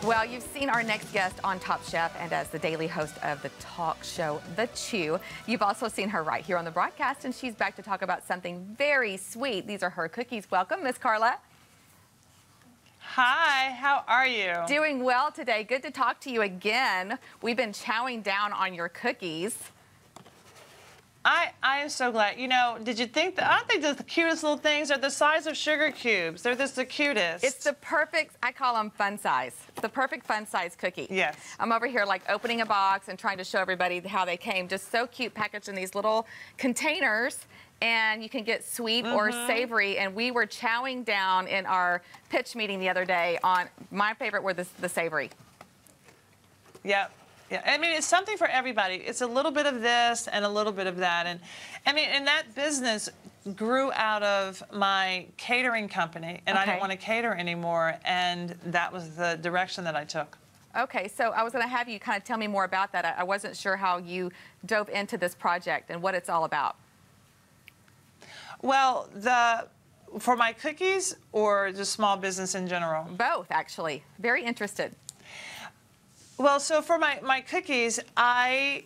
Well, you've seen our next guest on Top Chef and as the daily host of the talk show, The Chew. You've also seen her right here on the broadcast, and she's back to talk about something very sweet. These are her cookies. Welcome, Miss Carla. Hi, how are you? Doing well today. Good to talk to you again. We've been chowing down on your cookies. I am so glad. You know, did you think that, aren't they just the cutest little things? They're the size of sugar cubes. They're just the cutest. It's the perfect, I call them fun size. It's the perfect fun size cookie. Yes. I'm over here like opening a box and trying to show everybody how they came. Just so cute, packaged in these little containers. And you can get sweet or savory. And we were chowing down in our pitch meeting the other day on, my favorite were the savory. Yep. Yeah, I mean, it's something for everybody. It's a little bit of this and a little bit of that. And I mean, and that business grew out of my catering company, and I didn't want to cater anymore, and that was the direction that I took. Okay, so I was going to have you kind of tell me more about that. I wasn't sure how you dove into this project and what it's all about. Well, for my cookies or just small business in general? Both, actually. Very interested. Well, so for my cookies, I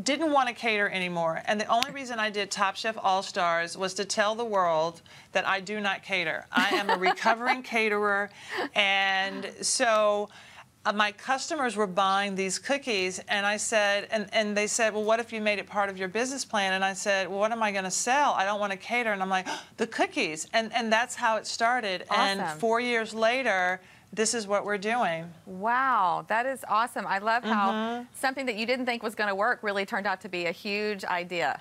didn't want to cater anymore. And the only reason I did Top Chef All-Stars was to tell the world that I do not cater. I am a recovering caterer. And so my customers were buying these cookies, and I said, and they said, well, what if you made it part of your business plan? And I said, well, what am I going to sell? I don't want to cater. And I'm like, oh, the cookies. And that's how it started. Awesome. And 4 years later, this is what we're doing. Wow, that is awesome. I love how something that you didn't think was going to work really turned out to be a huge idea.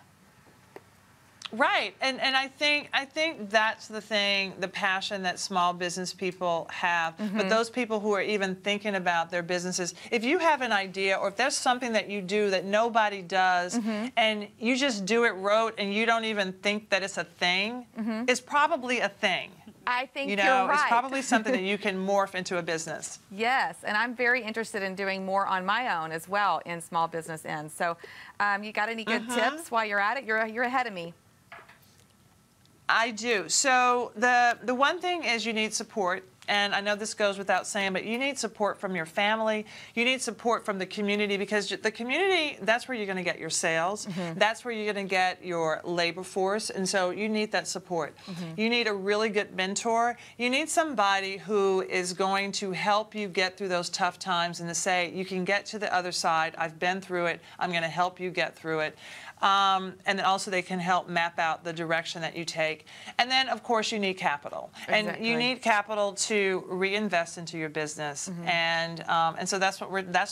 Right, and I think that's the thing, the passion that small business people have. But those people who are even thinking about their businesses, if you have an idea or if there's something that you do that nobody does and you just do it rote and you don't even think that it's a thing, it's probably a thing. I think you're right. It's probably something that you can morph into a business. Yes, and I'm very interested in doing more on my own as well in small business end. So you got any good tips while you're at it? You're ahead of me. I do. So the one thing is you need support. And I know this goes without saying, but you need support from your family. You need support from the community, because the community, that's where you're going to get your sales. That's where you're going to get your labor force. And so you need that support. You need a really good mentor. You need somebody who is going to help you get through those tough times and to say, you can get to the other side. I've been through it. I'm going to help you get through it. And then also they can help map out the direction that you take. And then, of course, you need capital. And you need capital to reinvest into your business. And so that's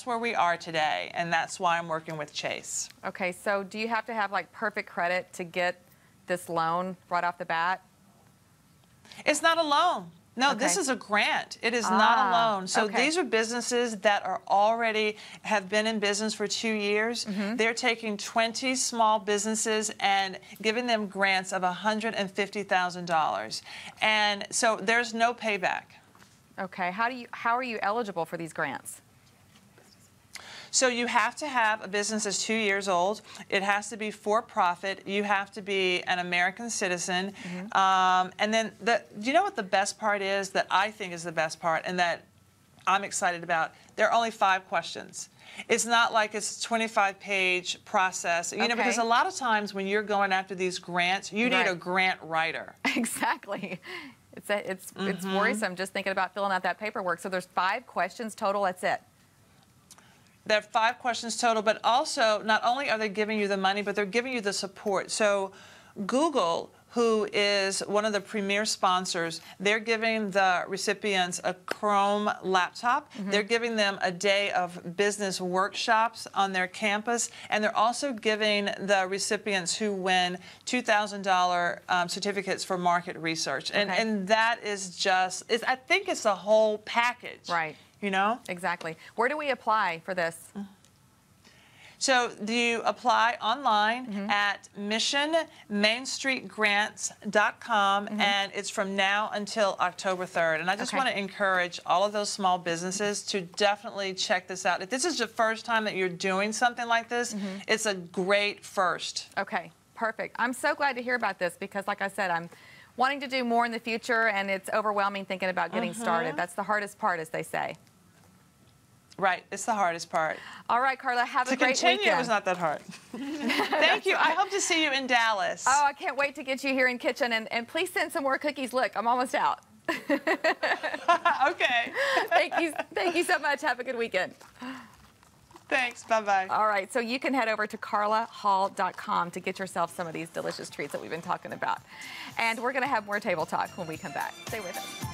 where we are today. And that's why I'm working with Chase. Okay, so do you have to have like perfect credit to get this loan right off the bat? It's not a loan. No, this is a grant. It is not a loan. So these are businesses that are already have been in business for 2 years. They're taking 20 small businesses and giving them grants of $150,000. And so there's no payback. Okay. How are you eligible for these grants? So you have to have a business that's 2 years old. It has to be for profit. You have to be an American citizen. And then, do you know what the best part is that I think is the best part and that I'm excited about? There are only 5 questions. It's not like it's a 25-page process. You know, because a lot of times when you're going after these grants, you need a grant writer. Exactly. It's worrisome just thinking about filling out that paperwork. So there's 5 questions total. That's it. There are 5 questions total, but also not only are they giving you the money, but they're giving you the support. So Google, who is one of the premier sponsors, they're giving the recipients a Chrome laptop. They're giving them a day of business workshops on their campus, and they're also giving the recipients who win $2,000 certificates for market research. And that is just, I think it's the whole package. Right. You know? Exactly. Where do we apply for this? So you apply online at missionmainstreetgrants.com, and it's from now until October 3rd. And I just want to encourage all of those small businesses to definitely check this out. If this is the first time that you're doing something like this, it's a great first. Okay, perfect. I'm so glad to hear about this because, like I said, I'm wanting to do more in the future, and it's overwhelming thinking about getting started. That's the hardest part, as they say. Right, it's the hardest part. All right, Carla, have a great To continue, weekend. it was not that hard. Thank you. I hope to see you in Dallas. Oh, I can't wait to get you here in kitchen, and please send some more cookies. Look, I'm almost out. Okay. Thank you so much. Have a good weekend. Thanks. Bye-bye. All right, so you can head over to carlahall.com to get yourself some of these delicious treats that we've been talking about. And we're going to have more table talk when we come back. Stay with us.